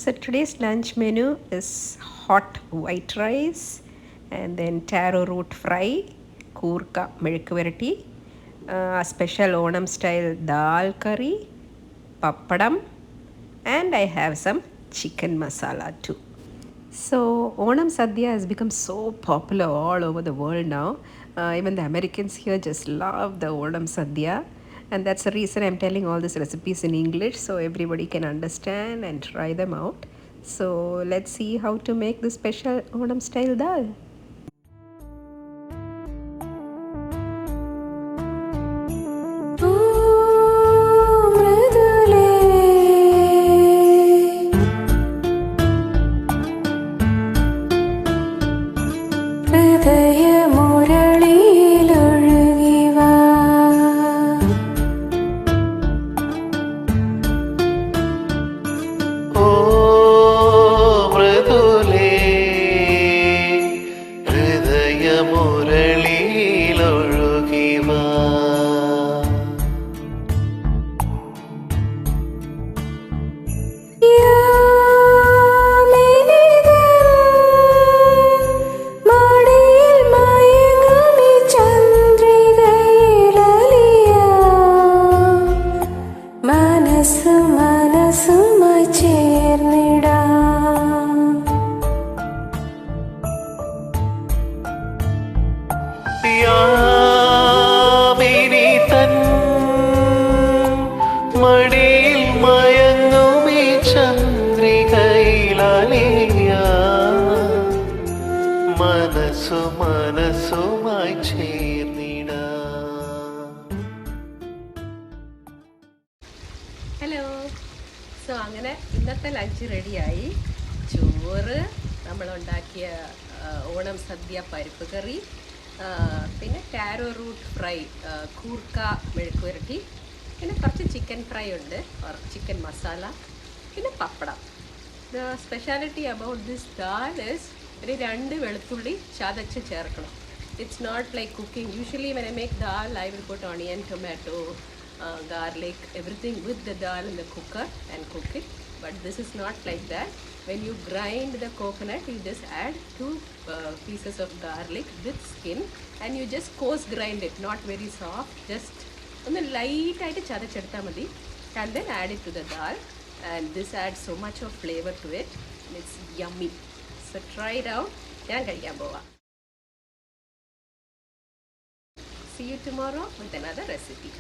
So today's lunch menu is hot white rice and then taro root fry, kurka മെഴുക്കുവരട്ടി, a special Onam style dal curry, pappadam, and I have some chicken masala too. So Onam Sadhya has become so popular all over the world now. Even the Americans here just love the Onam Sadhya. And that's the reason I'm telling all these recipes in English so everybody can understand and try them out. So let's see how to make this special Onam style dal. മടിയിൽ മയങ്ങുമീ ചന്ദ്രികയിലാലിയ മനസ്സുമായി ചേർന്നിടാ. Hello. So അങ്ങനെ ഇന്നത്തെ lunch റെഡിയായി. ചോറ്, നമ്മളുണ്ടാക്കിയ ഓണം സദ്യ പരിപ്പ് കറി, പിന്നെ tarot root fry, കൂർക്ക മെഴുക്കുവരട്ടി, പിന്നെ കുറച്ച് ചിക്കൻ ഫ്രൈ ഉണ്ട്, ചിക്കൻ മസാല, പിന്നെ pappadam. The speciality about this dal is ഒരു 2 വെളുത്തുള്ളി ചതച്ച് ചേർക്കണം. It's not like cooking. Usually when I make dal I will put onion, tomato, garlic, everything with the dal in the cooker and cook it. But this is not like that. When you grind the coconut, you just add 2 pieces of garlic with skin and you just coarse grind it, not very soft, just ഒന്ന് ലൈറ്റായിട്ട് ചതച്ചെടുത്താൽ മതി. And then add it to the dal and this adds so much of flavor to it and it's yummy. So try it out. ഞാൻ കഴിക്കാൻ പോവാം. See you tomorrow with another recipe.